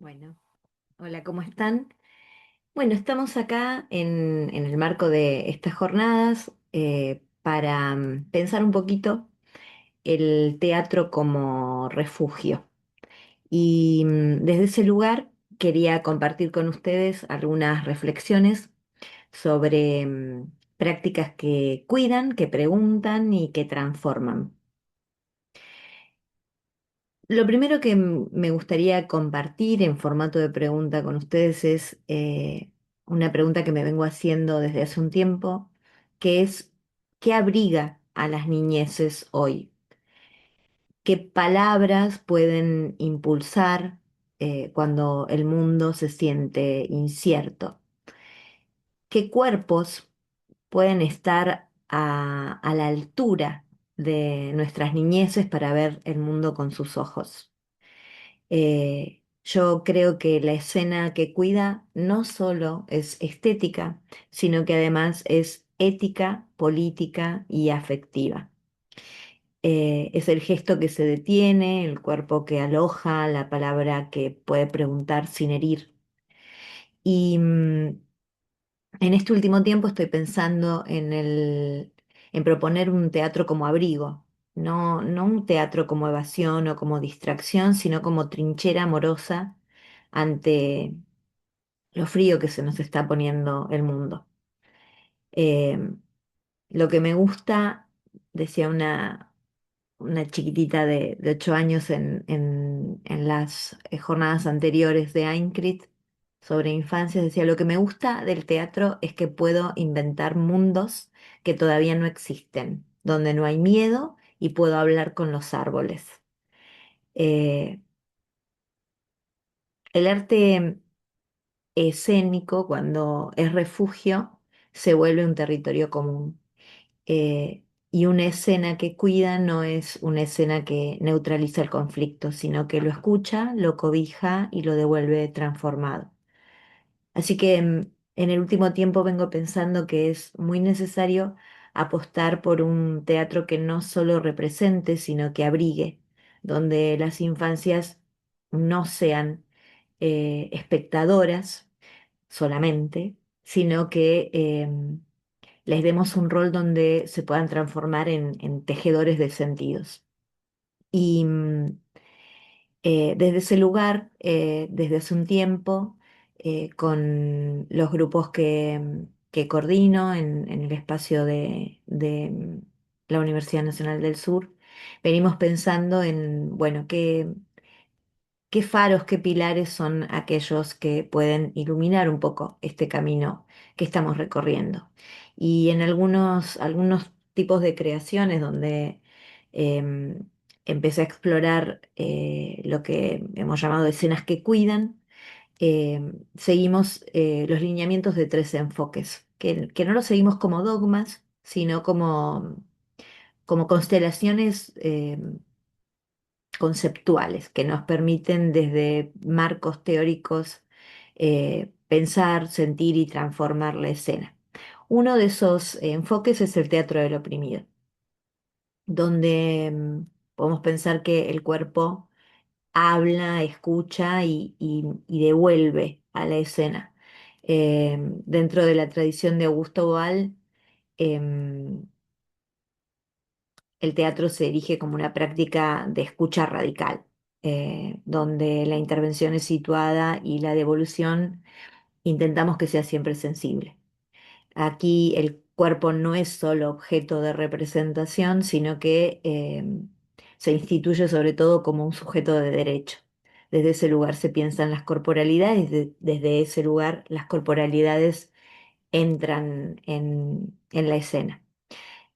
Bueno, hola, ¿cómo están? Bueno, estamos acá en el marco de estas jornadas para pensar un poquito el teatro como refugio. Y desde ese lugar quería compartir con ustedes algunas reflexiones sobre prácticas que cuidan, que preguntan y que transforman. Lo primero que me gustaría compartir en formato de pregunta con ustedes es una pregunta que me vengo haciendo desde hace un tiempo, que es, ¿qué abriga a las niñeces hoy? ¿Qué palabras pueden impulsar cuando el mundo se siente incierto? ¿Qué cuerpos pueden estar a la altura de nuestras niñeces para ver el mundo con sus ojos? Yo creo que la escena que cuida no solo es estética, sino que además es ética, política y afectiva. Es el gesto que se detiene, el cuerpo que aloja, la palabra que puede preguntar sin herir. Y en este último tiempo estoy pensando en proponer un teatro como abrigo, no un teatro como evasión o como distracción, sino como trinchera amorosa ante lo frío que se nos está poniendo el mundo. Eh, lo que me gusta, decía una chiquitita de 8 años en las jornadas anteriores de Aincrit sobre infancia, decía, lo que me gusta del teatro es que puedo inventar mundos que todavía no existen, donde no hay miedo y puedo hablar con los árboles. Eh, el arte escénico, cuando es refugio, se vuelve un territorio común. Y una escena que cuida no es una escena que neutraliza el conflicto, sino que lo escucha, lo cobija y lo devuelve transformado. Así que en el último tiempo vengo pensando que es muy necesario apostar por un teatro que no solo represente, sino que abrigue, donde las infancias no sean espectadoras solamente, sino que les demos un rol donde se puedan transformar en tejedores de sentidos. Y desde ese lugar, desde hace un tiempo, con los grupos que coordino en el espacio de la Universidad Nacional del Sur, venimos pensando en, bueno, qué faros, qué pilares son aquellos que pueden iluminar un poco este camino que estamos recorriendo. Y en algunos tipos de creaciones donde empecé a explorar lo que hemos llamado escenas que cuidan, seguimos los lineamientos de tres enfoques, que no los seguimos como dogmas, sino como constelaciones conceptuales que nos permiten desde marcos teóricos pensar, sentir y transformar la escena. Uno de esos enfoques es el teatro del oprimido, donde podemos pensar que el cuerpo habla, escucha y devuelve a la escena. Dentro de la tradición de Augusto Boal, em, el teatro se erige como una práctica de escucha radical, donde la intervención es situada y la devolución intentamos que sea siempre sensible. Aquí el cuerpo no es solo objeto de representación, sino que se instituye sobre todo como un sujeto de derecho. Desde ese lugar se piensan las corporalidades, desde ese lugar las corporalidades entran en la escena.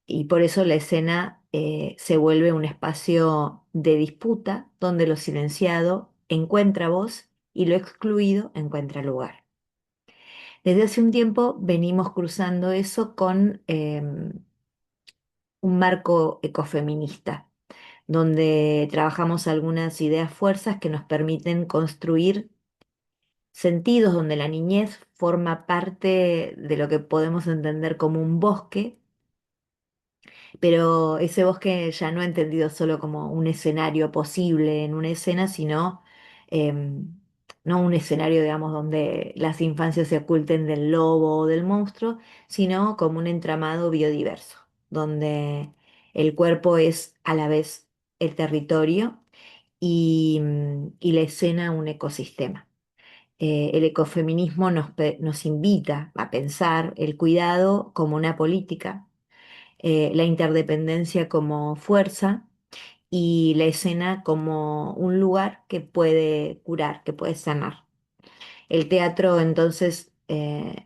Y por eso la escena se vuelve un espacio de disputa donde lo silenciado encuentra voz y lo excluido encuentra lugar. Desde hace un tiempo venimos cruzando eso con un marco ecofeminista, donde trabajamos algunas ideas fuerzas que nos permiten construir sentidos donde la niñez forma parte de lo que podemos entender como un bosque, pero ese bosque ya no entendido solo como un escenario posible en una escena, sino no un escenario, digamos, donde las infancias se oculten del lobo o del monstruo, sino como un entramado biodiverso, donde el cuerpo es a la vez el territorio y la escena un ecosistema. El ecofeminismo nos invita a pensar el cuidado como una política, la interdependencia como fuerza y la escena como un lugar que puede curar, que puede sanar. El teatro entonces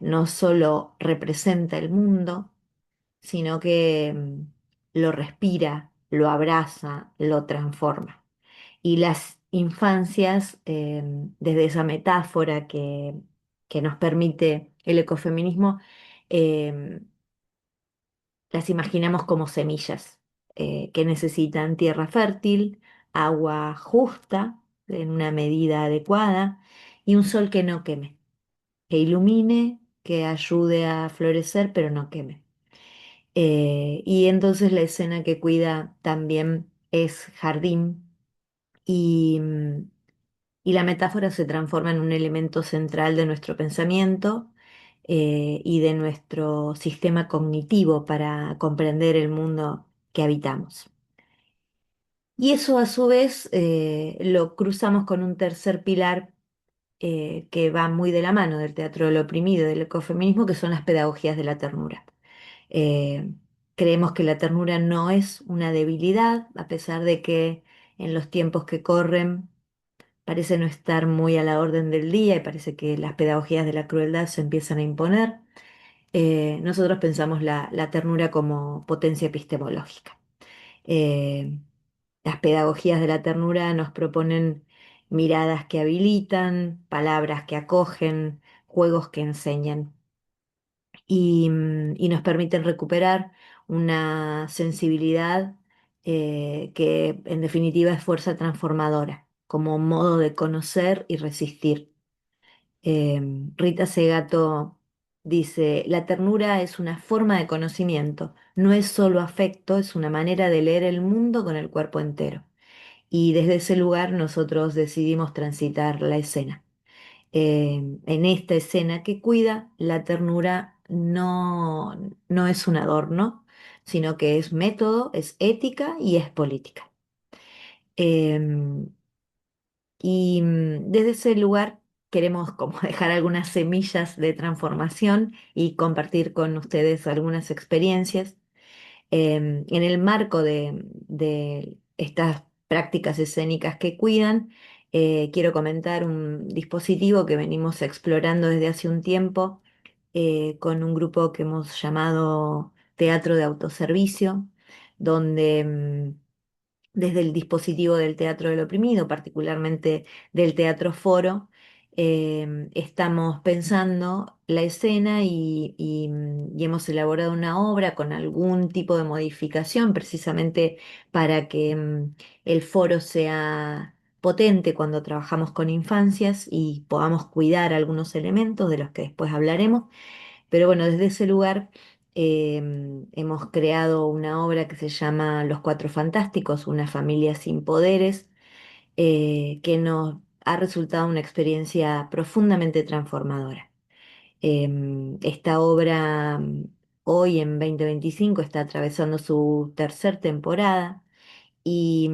no solo representa el mundo, sino que lo respira, lo abraza, lo transforma. Y las infancias, desde esa metáfora que nos permite el ecofeminismo, eh, las imaginamos como semillas que necesitan tierra fértil, agua justa, en una medida adecuada, y un sol que no queme, que ilumine, que ayude a florecer, pero no queme. Y entonces la escena que cuida también es jardín y y la metáfora se transforma en un elemento central de nuestro pensamiento y de nuestro sistema cognitivo para comprender el mundo que habitamos. Y eso a su vez lo cruzamos con un tercer pilar que va muy de la mano del teatro del oprimido, del ecofeminismo, que son las pedagogías de la ternura. Eh, Creemos que la ternura no es una debilidad, a pesar de que en los tiempos que corren parece no estar muy a la orden del día y parece que las pedagogías de la crueldad se empiezan a imponer. Nosotros pensamos la ternura como potencia epistemológica. Eh, las pedagogías de la ternura nos proponen miradas que habilitan, palabras que acogen, juegos que enseñan y nos permiten recuperar una sensibilidad que en definitiva es fuerza transformadora, como modo de conocer y resistir. Rita Segato dice, la ternura es una forma de conocimiento, no es solo afecto, es una manera de leer el mundo con el cuerpo entero. Y desde ese lugar nosotros decidimos transitar la escena. En esta escena que cuida, la ternura no es un adorno, sino que es método, es ética y es política. Em, Desde ese lugar queremos como dejar algunas semillas de transformación y compartir con ustedes algunas experiencias. En el marco de estas prácticas escénicas que cuidan, quiero comentar un dispositivo que venimos explorando desde hace un tiempo con un grupo que hemos llamado Teatro de Autoservicio, donde desde el dispositivo del teatro del oprimido, particularmente del teatro foro, estamos pensando la escena y hemos elaborado una obra con algún tipo de modificación precisamente para que el foro sea potente cuando trabajamos con infancias y podamos cuidar algunos elementos de los que después hablaremos. Pero bueno, desde ese lugar hemos creado una obra que se llama Los Cuatro Fantásticos, una familia sin poderes, que nos ha resultado una experiencia profundamente transformadora. Esta obra hoy en 2025 está atravesando su tercer temporada y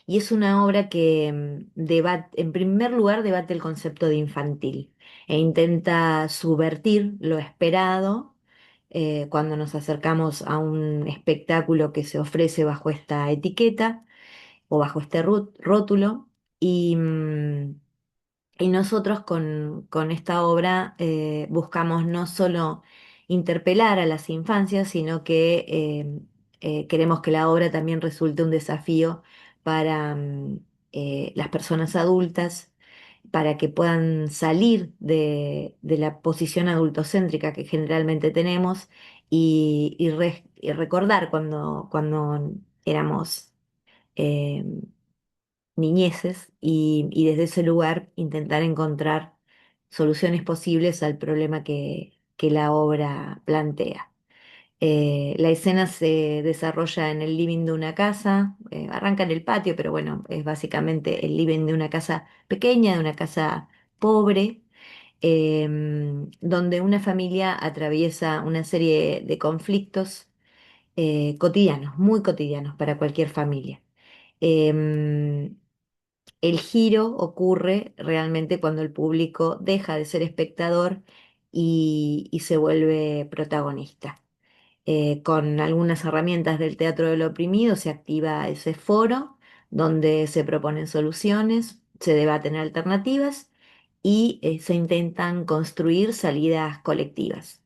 es una obra que en primer lugar, debate el concepto de infantil e intenta subvertir lo esperado cuando nos acercamos a un espectáculo que se ofrece bajo esta etiqueta o bajo este rótulo. Y nosotros con esta obra buscamos no solo interpelar a las infancias, sino que queremos que la obra también resulte un desafío para las personas adultas, para que puedan salir de la posición adultocéntrica que generalmente tenemos y recordar cuando éramos eh, niñeces y desde ese lugar intentar encontrar soluciones posibles al problema que la obra plantea. La escena se desarrolla en el living de una casa, arranca en el patio, pero bueno, es básicamente el living de una casa pequeña, de una casa pobre, donde una familia atraviesa una serie de conflictos cotidianos, muy cotidianos para cualquier familia. Em, el giro ocurre realmente cuando el público deja de ser espectador y se vuelve protagonista. Con algunas herramientas del teatro del oprimido se activa ese foro donde se proponen soluciones, se debaten alternativas y se intentan construir salidas colectivas.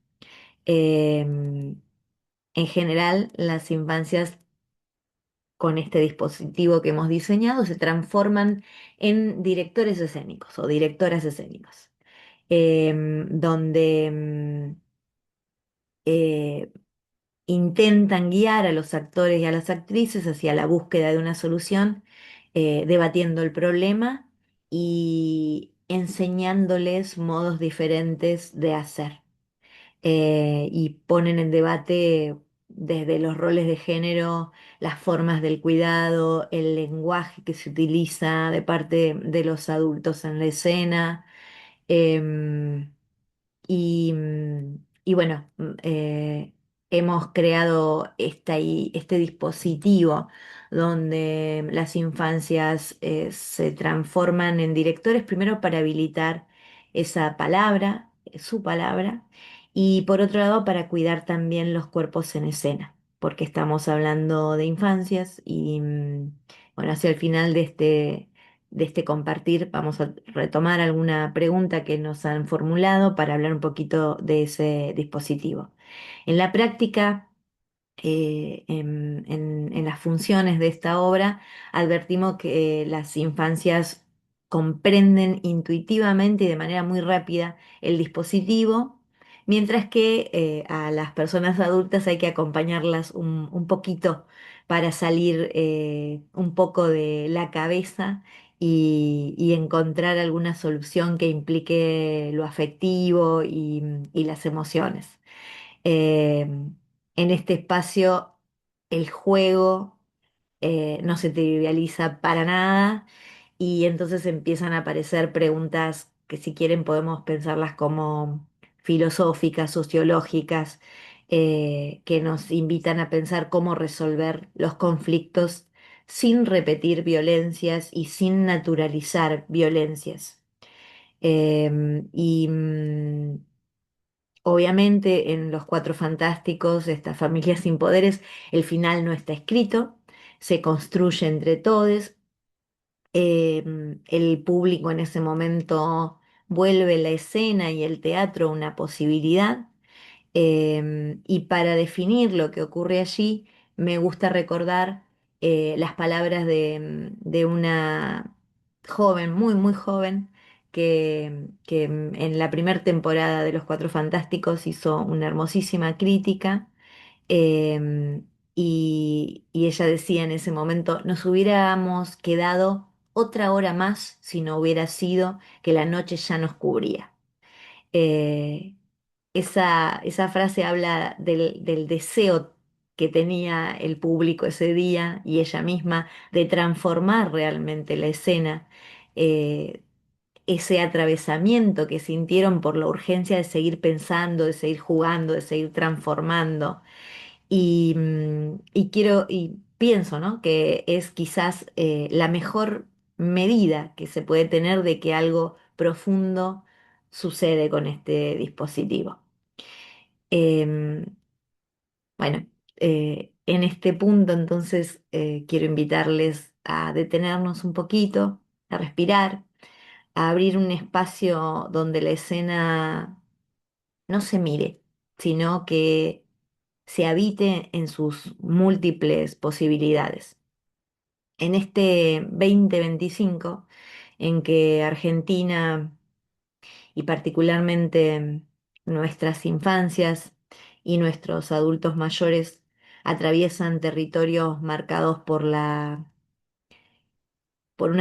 En general, las infancias con este dispositivo que hemos diseñado se transforman en directores escénicos o directoras escénicas, donde eh, intentan guiar a los actores y a las actrices hacia la búsqueda de una solución, debatiendo el problema y enseñándoles modos diferentes de hacer. Y ponen en debate desde los roles de género, las formas del cuidado, el lenguaje que se utiliza de parte de los adultos en la escena. Em, y bueno, hemos creado este dispositivo donde las infancias se transforman en directores, primero para habilitar esa palabra, su palabra, y por otro lado para cuidar también los cuerpos en escena, porque estamos hablando de infancias y bueno, hacia el final de este compartir, vamos a retomar alguna pregunta que nos han formulado para hablar un poquito de ese dispositivo. En la práctica, en las funciones de esta obra, advertimos que las infancias comprenden intuitivamente y de manera muy rápida el dispositivo, mientras que a las personas adultas hay que acompañarlas un poquito para salir un poco de la cabeza y encontrar alguna solución que implique lo afectivo y las emociones. Eh, en este espacio el juego no se trivializa para nada y entonces empiezan a aparecer preguntas que si quieren podemos pensarlas como filosóficas, sociológicas, que nos invitan a pensar cómo resolver los conflictos sin repetir violencias y sin naturalizar violencias. Y obviamente en Los Cuatro Fantásticos, esta familia sin poderes, el final no está escrito, se construye entre todos. El público en ese momento vuelve la escena y el teatro una posibilidad. Y para definir lo que ocurre allí, me gusta recordar las palabras de una joven, muy, muy joven, que en la primera temporada de Los Cuatro Fantásticos hizo una hermosísima crítica. Y ella decía en ese momento, nos hubiéramos quedado otra hora más si no hubiera sido que la noche ya nos cubría. Eh, esa frase habla del deseo que tenía el público ese día y ella misma de transformar realmente la escena, eh, ese atravesamiento que sintieron por la urgencia de seguir pensando, de seguir jugando, de seguir transformando. Y quiero, y pienso, ¿no? Que es quizás la mejor medida que se puede tener de que algo profundo sucede con este dispositivo. Em, bueno, en este punto entonces quiero invitarles a detenernos un poquito, a respirar, a abrir un espacio donde la escena no se mire, sino que se habite en sus múltiples posibilidades. En este 2025, en que Argentina y particularmente nuestras infancias y nuestros adultos mayores atraviesan territorios marcados por una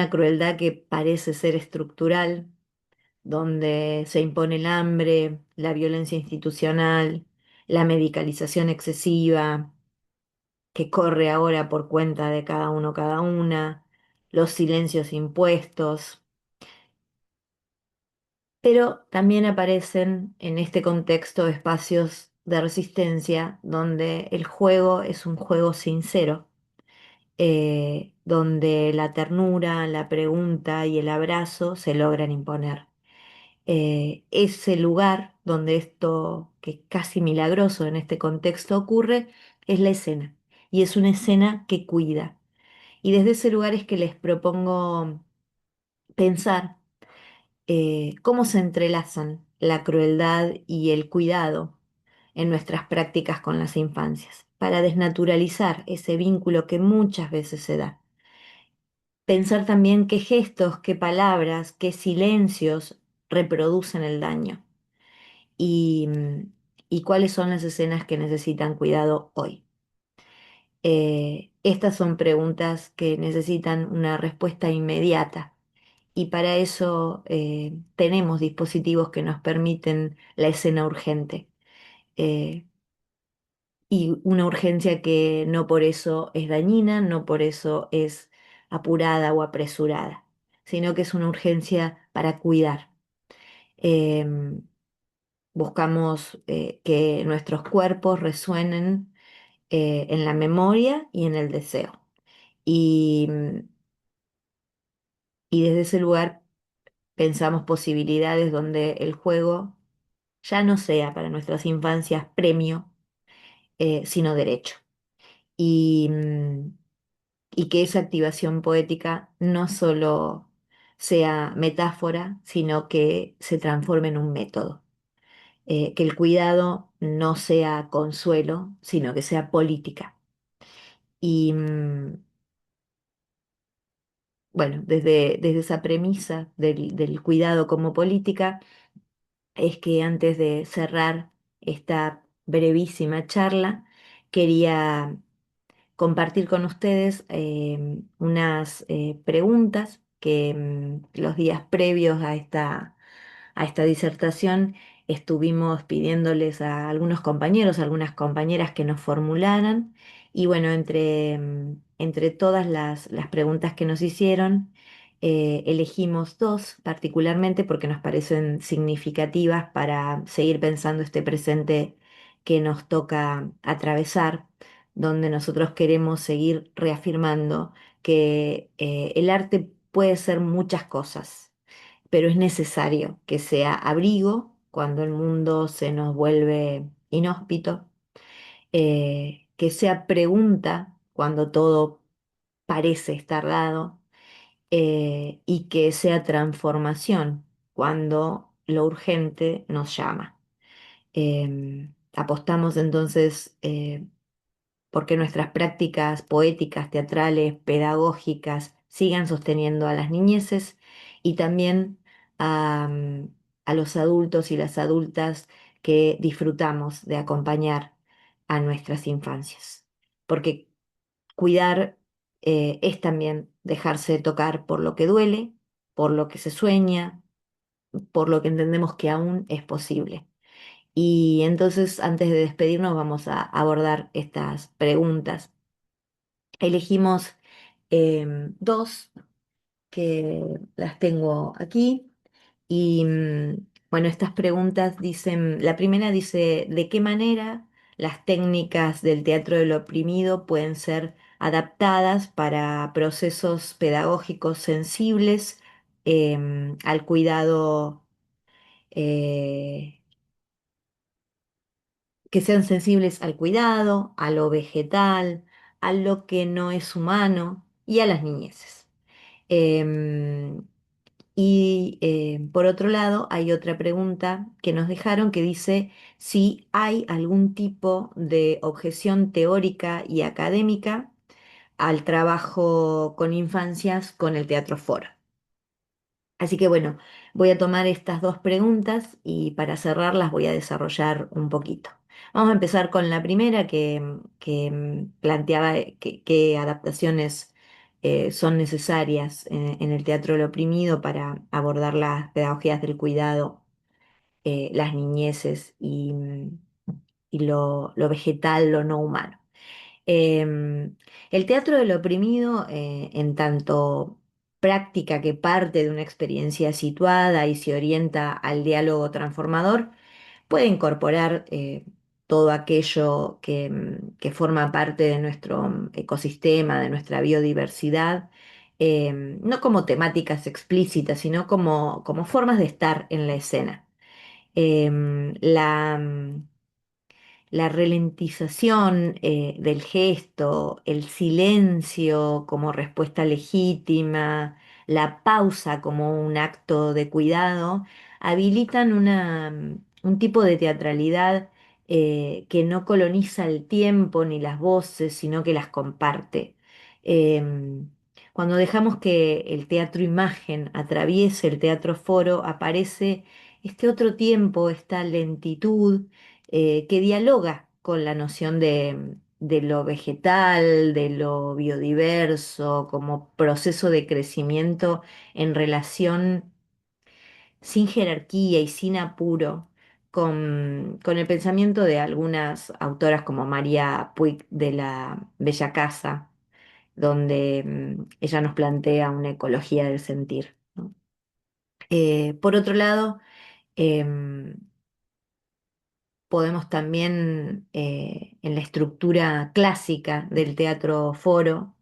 crueldad que parece ser estructural, donde se impone el hambre, la violencia institucional, la medicalización excesiva que corre ahora por cuenta de cada uno, cada una, los silencios impuestos, pero también aparecen en este contexto espacios de resistencia donde el juego es un juego sincero, donde la ternura, la pregunta y el abrazo se logran imponer. Ese lugar donde esto, que es casi milagroso en este contexto ocurre, es la escena. Y es una escena que cuida. Y desde ese lugar es que les propongo pensar cómo se entrelazan la crueldad y el cuidado en nuestras prácticas con las infancias, para desnaturalizar ese vínculo que muchas veces se da. Pensar también qué gestos, qué palabras, qué silencios reproducen el daño y, y cuáles son las escenas que necesitan cuidado hoy. Estas son preguntas que necesitan una respuesta inmediata y para eso tenemos dispositivos que nos permiten la escena urgente eh, y una urgencia que no por eso es dañina, no por eso es apurada o apresurada, sino que es una urgencia para cuidar. Em, Buscamos que nuestros cuerpos resuenen en la memoria y en el deseo. Y, y desde ese lugar pensamos posibilidades donde el juego ya no sea para nuestras infancias premio, sino derecho. Y, y que esa activación poética no solo sea metáfora, sino que se transforme en un método. Que el cuidado no sea consuelo, sino que sea política. Y bueno, desde esa premisa del cuidado como política, es que antes de cerrar esta brevísima charla, quería compartir con ustedes unas preguntas que los días previos a esta disertación estuvimos pidiéndoles a algunos compañeros, a algunas compañeras que nos formularan y bueno, entre todas las preguntas que nos hicieron, elegimos dos particularmente porque nos parecen significativas para seguir pensando este presente que nos toca atravesar, donde nosotros queremos seguir reafirmando que el arte puede ser muchas cosas, pero es necesario que sea abrigo cuando el mundo se nos vuelve inhóspito, que sea pregunta cuando todo parece estar dado, y que sea transformación cuando lo urgente nos llama. Apostamos entonces porque nuestras prácticas poéticas, teatrales, pedagógicas sigan sosteniendo a las niñeces y también a los adultos y las adultas que disfrutamos de acompañar a nuestras infancias. Porque cuidar es también dejarse tocar por lo que duele, por lo que se sueña, por lo que entendemos que aún es posible. Y entonces, antes de despedirnos, vamos a abordar estas preguntas. Elegimos dos que las tengo aquí y bueno, estas preguntas dicen, la primera dice, ¿de qué manera las técnicas del teatro del oprimido pueden ser adaptadas para procesos pedagógicos sensibles al cuidado, eh, que sean sensibles al cuidado, a lo vegetal, a lo que no es humano y a las niñeces? Em, por otro lado, hay otra pregunta que nos dejaron que dice si hay algún tipo de objeción teórica y académica al trabajo con infancias con el teatro foro. Así que bueno, voy a tomar estas dos preguntas y para cerrarlas voy a desarrollar un poquito. Vamos a empezar con la primera que planteaba qué adaptaciones son necesarias en el teatro del oprimido para abordar las pedagogías del cuidado, las niñeces y lo vegetal, lo no humano. Em, el teatro del oprimido, en tanto práctica que parte de una experiencia situada y se orienta al diálogo transformador, puede incorporar todo aquello que forma parte de nuestro ecosistema, de nuestra biodiversidad, no como temáticas explícitas, sino como formas de estar en la escena. La ralentización del gesto, el silencio como respuesta legítima, la pausa como un acto de cuidado, habilitan un tipo de teatralidad que no coloniza el tiempo ni las voces, sino que las comparte. Em, Cuando dejamos que el teatro imagen atraviese el teatro foro, aparece este otro tiempo, esta lentitud que dialoga con la noción de lo vegetal, de lo biodiverso, como proceso de crecimiento en relación sin jerarquía y sin apuro con el pensamiento de algunas autoras como María Puig de la Bella Casa, donde ella nos plantea una ecología del sentir, ¿no? Por otro lado, em, podemos también, en la estructura clásica del teatro foro,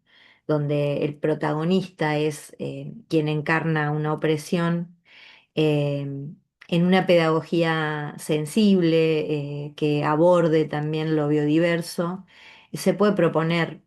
donde el protagonista es quien encarna una opresión, eh, en una pedagogía sensible, que aborde también lo biodiverso, se puede proponer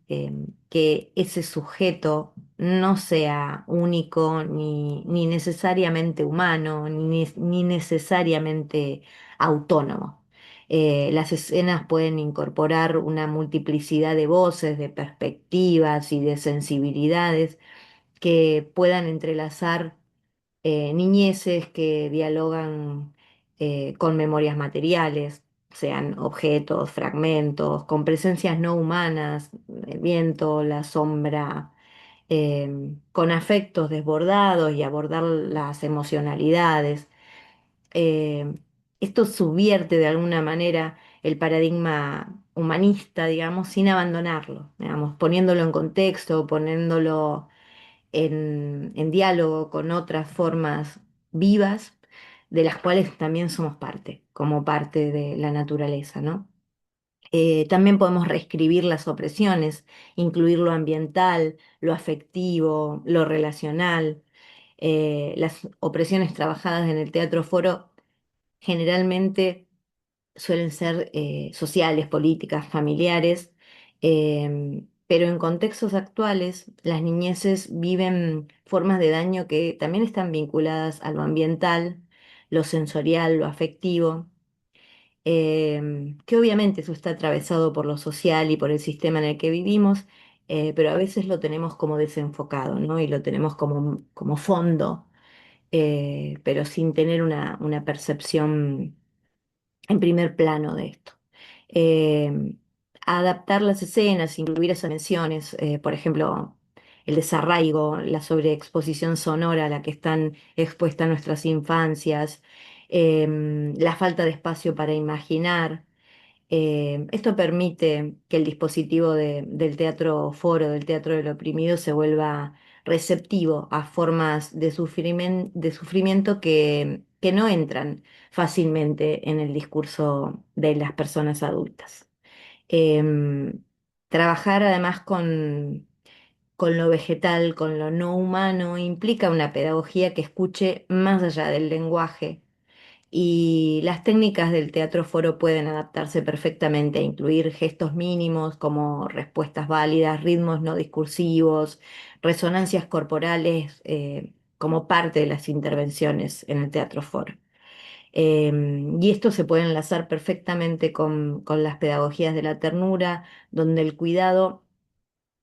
que ese sujeto no sea único ni necesariamente humano, ni necesariamente autónomo. Las escenas pueden incorporar una multiplicidad de voces, de perspectivas y de sensibilidades que puedan entrelazar niñeces que dialogan con memorias materiales, sean objetos, fragmentos, con presencias no humanas, el viento, la sombra, con afectos desbordados y abordar las emocionalidades. Eh, Esto subvierte de alguna manera el paradigma humanista, digamos, sin abandonarlo, digamos, poniéndolo en contexto, poniéndolo en diálogo con otras formas vivas, de las cuales también somos parte, como parte de la naturaleza, ¿no? También podemos reescribir las opresiones, incluir lo ambiental, lo afectivo, lo relacional. Las opresiones trabajadas en el teatro foro generalmente suelen ser sociales, políticas, familiares, pero en contextos actuales las niñeces viven formas de daño que también están vinculadas a lo ambiental, lo sensorial, lo afectivo, que obviamente eso está atravesado por lo social y por el sistema en el que vivimos, pero a veces lo tenemos como desenfocado, ¿no? Y lo tenemos como fondo, pero sin tener una percepción en primer plano de esto. Eh, Adaptar las escenas, incluir esas menciones, por ejemplo, el desarraigo, la sobreexposición sonora a la que están expuestas nuestras infancias, la falta de espacio para imaginar. Esto permite que el dispositivo del teatro foro, del teatro del oprimido, se vuelva receptivo a formas de sufrimiento que no entran fácilmente en el discurso de las personas adultas. Em, Trabajar además con lo vegetal, con lo no humano, implica una pedagogía que escuche más allá del lenguaje, y las técnicas del teatro foro pueden adaptarse perfectamente a incluir gestos mínimos como respuestas válidas, ritmos no discursivos, resonancias corporales, como parte de las intervenciones en el teatro foro. Y esto se puede enlazar perfectamente con las pedagogías de la ternura, donde el cuidado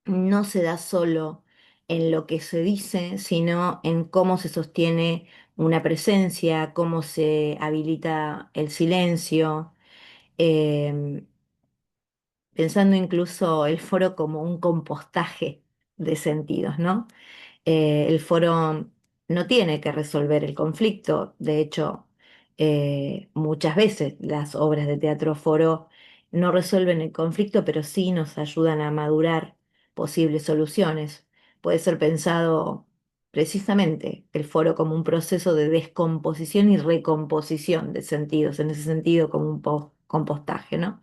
no se da solo en lo que se dice, sino en cómo se sostiene una presencia, cómo se habilita el silencio, eh, pensando incluso el foro como un compostaje de sentidos, ¿no? El foro no tiene que resolver el conflicto, de hecho, muchas veces las obras de teatro foro no resuelven el conflicto, pero sí nos ayudan a madurar posibles soluciones. Puede ser pensado precisamente el foro como un proceso de descomposición y recomposición de sentidos, en ese sentido como un compostaje, ¿no?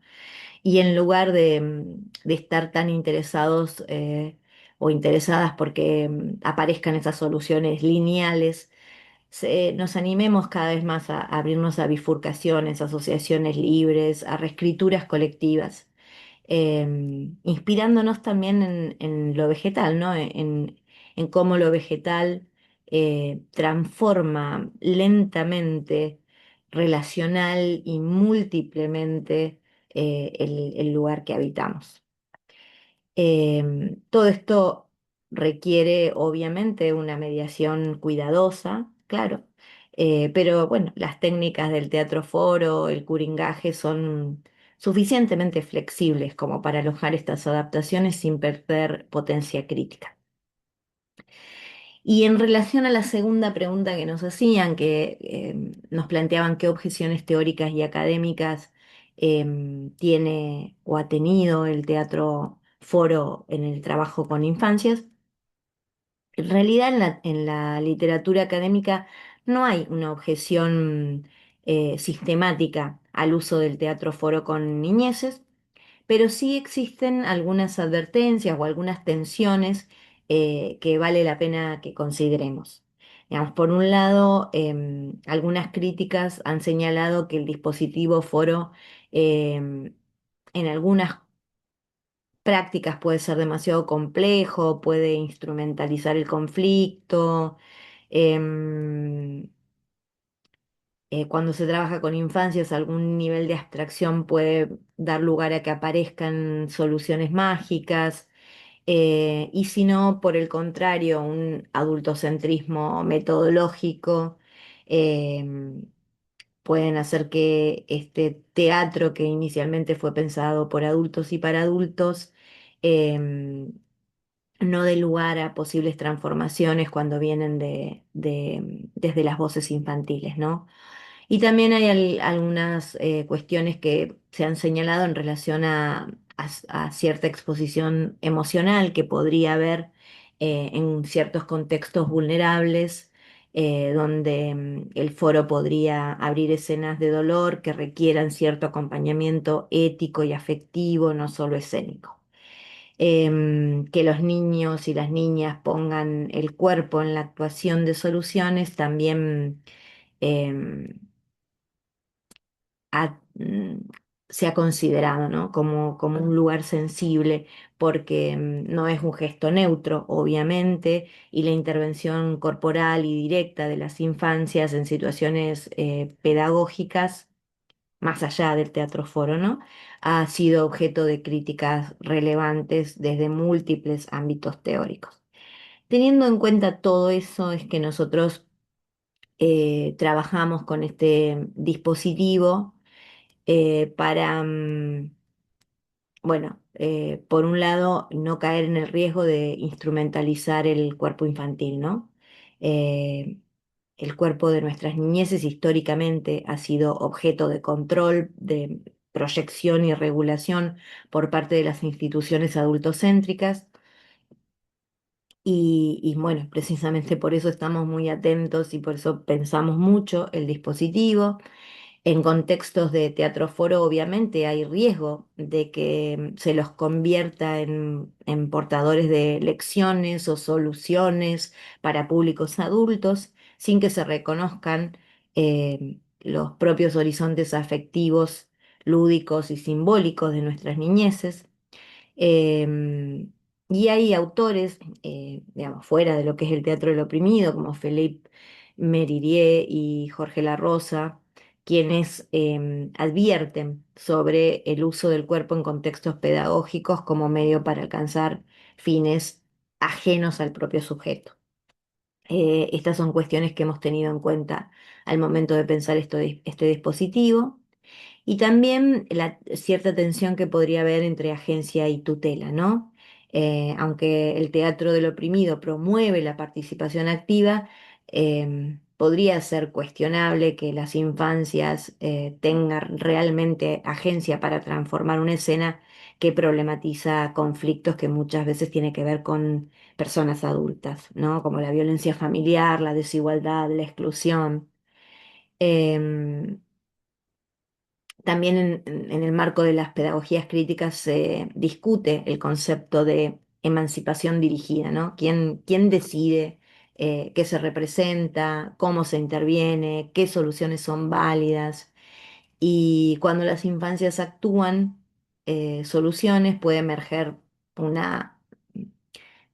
Y en lugar de estar tan interesados o interesadas porque aparezcan esas soluciones lineales, nos animemos cada vez más a abrirnos a bifurcaciones, asociaciones libres, a reescrituras colectivas, inspirándonos también en lo vegetal, ¿no? En cómo lo vegetal transforma lentamente, relacional y múltiplemente el lugar que habitamos. Todo esto requiere obviamente una mediación cuidadosa, claro, pero bueno, las técnicas del teatro foro, el curingaje son suficientemente flexibles como para alojar estas adaptaciones sin perder potencia crítica. Y en relación a la segunda pregunta que nos hacían, que nos planteaban qué objeciones teóricas y académicas tiene o ha tenido el teatro foro en el trabajo con infancias, en realidad en la literatura académica no hay una objeción sistemática al uso del teatro foro con niñeces, pero sí existen algunas advertencias o algunas tensiones que vale la pena que consideremos. Digamos, por un lado, algunas críticas han señalado que el dispositivo foro en algunas prácticas puede ser demasiado complejo, puede instrumentalizar el conflicto. em, Cuando se trabaja con infancias, algún nivel de abstracción puede dar lugar a que aparezcan soluciones mágicas, y si no, por el contrario, un adultocentrismo metodológico eh, pueden hacer que este teatro que inicialmente fue pensado por adultos y para adultos eh, no dé lugar a posibles transformaciones cuando vienen desde las voces infantiles, ¿no? Y también hay algunas cuestiones que se han señalado en relación a cierta exposición emocional que podría haber en ciertos contextos vulnerables, donde el foro podría abrir escenas de dolor que requieran cierto acompañamiento ético y afectivo, no solo escénico. Que los niños y las niñas pongan el cuerpo en la actuación de soluciones también em, ha- mm, se ha considerado, ¿no? Como un lugar sensible, porque no es un gesto neutro, obviamente, y la intervención corporal y directa de las infancias en situaciones pedagógicas, más allá del teatro foro, ¿no? Ha sido objeto de críticas relevantes desde múltiples ámbitos teóricos. Teniendo en cuenta todo eso, es que nosotros trabajamos con este dispositivo para, bueno, por un lado, no caer en el riesgo de instrumentalizar el cuerpo infantil, ¿no? Eh, el cuerpo de nuestras niñeces históricamente ha sido objeto de control, de proyección y regulación por parte de las instituciones adultocéntricas. Y bueno, precisamente por eso estamos muy atentos y por eso pensamos mucho el dispositivo. En contextos de teatro foro, obviamente, hay riesgo de que se los convierta en portadores de lecciones o soluciones para públicos adultos, sin que se reconozcan los propios horizontes afectivos, lúdicos y simbólicos de nuestras niñeces. Em, y hay autores, digamos, fuera de lo que es el teatro del oprimido, como Philippe Méridier y Jorge La Rosa, quienes advierten sobre el uso del cuerpo en contextos pedagógicos como medio para alcanzar fines ajenos al propio sujeto. Estas son cuestiones que hemos tenido en cuenta al momento de pensar este dispositivo. Y también la cierta tensión que podría haber entre agencia y tutela, ¿no? Aunque el teatro del oprimido promueve la participación activa, podría ser cuestionable que las infancias tengan realmente agencia para transformar una escena que problematiza conflictos que muchas veces tiene que ver con personas adultas, ¿no? Como la violencia familiar, la desigualdad, la exclusión. Em, También en el marco de las pedagogías críticas se discute el concepto de emancipación dirigida, ¿no? ¿Quién decide qué se representa, cómo se interviene, qué soluciones son válidas? Y cuando las infancias actúan soluciones, puede emerger una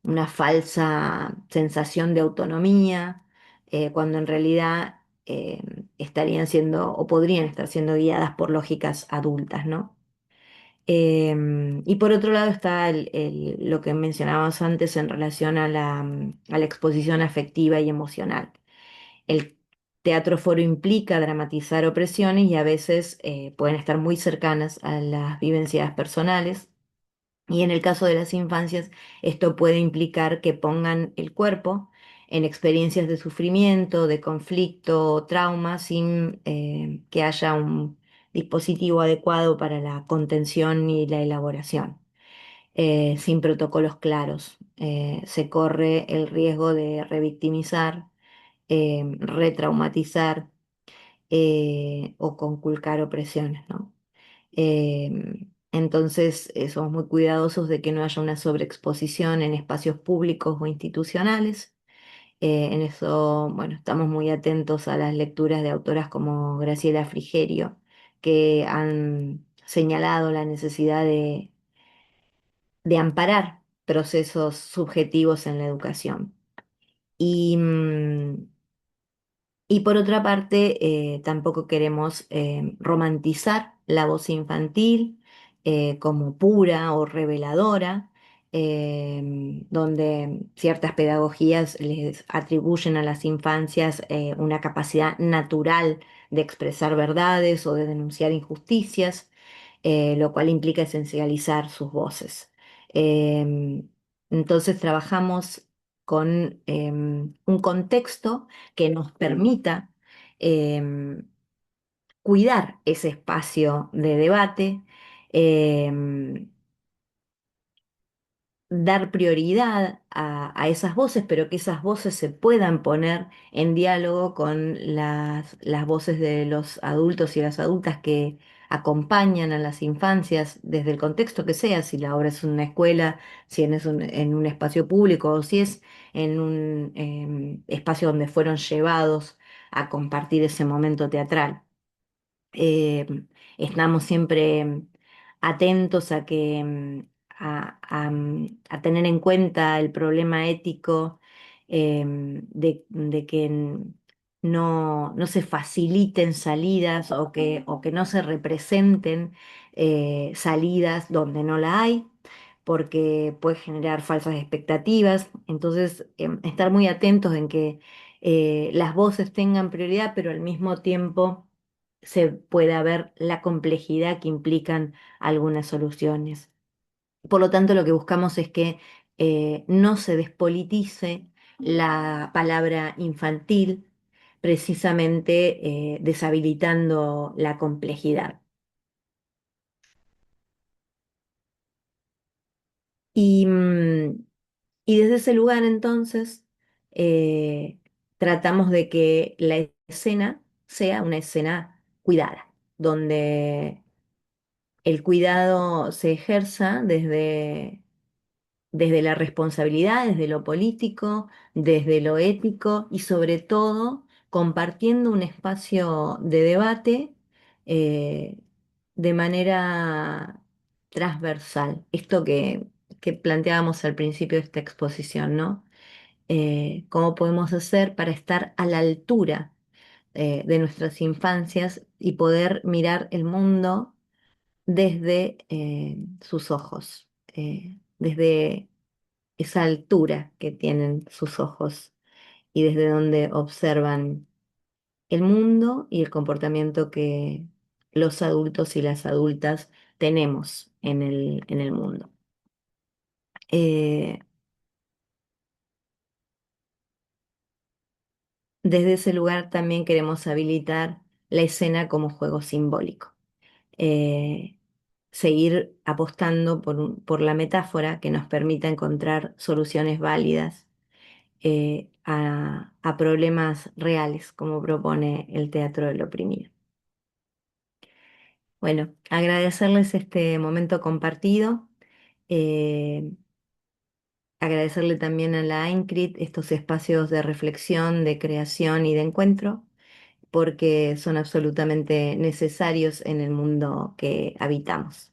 una falsa sensación de autonomía, cuando en realidad estarían siendo o podrían estar siendo guiadas por lógicas adultas, ¿no? Y por otro lado está lo que mencionábamos antes en relación a a la exposición afectiva y emocional. El teatro foro implica dramatizar opresiones y a veces pueden estar muy cercanas a las vivencias personales. Y en el caso de las infancias, esto puede implicar que pongan el cuerpo en experiencias de sufrimiento, de conflicto o trauma sin que haya un dispositivo adecuado para la contención y la elaboración, sin protocolos claros. Se corre el riesgo de revictimizar, retraumatizar o conculcar opresiones, ¿no? Entonces, somos muy cuidadosos de que no haya una sobreexposición en espacios públicos o institucionales. En eso, bueno, estamos muy atentos a las lecturas de autoras como Graciela Frigerio, que han señalado la necesidad de amparar procesos subjetivos en la educación. Y, y por otra parte, tampoco queremos romantizar la voz infantil como pura o reveladora, donde ciertas pedagogías les atribuyen a las infancias una capacidad natural de expresar verdades o de denunciar injusticias, lo cual implica esencializar sus voces. Eh, entonces trabajamos con un contexto que nos permita em, cuidar ese espacio de debate, em, dar prioridad a esas voces, pero que esas voces se puedan poner en diálogo con las voces de los adultos y las adultas que acompañan a las infancias desde el contexto que sea, si la obra es en una escuela, si en un espacio público o si es en un espacio donde fueron llevados a compartir ese momento teatral. eh, Estamos siempre atentos a que a tener en cuenta el problema ético de que no se faciliten salidas o que no se representen salidas donde no la hay, porque puede generar falsas expectativas. Entonces, estar muy atentos en que las voces tengan prioridad, pero al mismo tiempo se pueda ver la complejidad que implican algunas soluciones. Por lo tanto, lo que buscamos es que no se despolitice la palabra infantil, precisamente deshabilitando la complejidad. Y, y desde ese lugar, entonces, eh, tratamos de que la escena sea una escena cuidada, donde el cuidado se ejerza desde la responsabilidad, desde lo político, desde lo ético y sobre todo compartiendo un espacio de debate eh, de manera transversal. Esto que planteábamos al principio de esta exposición, ¿no? ¿Cómo podemos hacer para estar a la altura de nuestras infancias y poder mirar el mundo desde sus ojos, desde esa altura que tienen sus ojos y desde donde observan el mundo y el comportamiento que los adultos y las adultas tenemos en en el mundo? Eh, Desde ese lugar también queremos habilitar la escena como juego simbólico. Eh, Seguir apostando por la metáfora que nos permita encontrar soluciones válidas a problemas reales, como propone el teatro del oprimido. Bueno, agradecerles este momento compartido, eh, agradecerle también a la INCRIT estos espacios de reflexión, de creación y de encuentro, porque son absolutamente necesarios en el mundo que habitamos.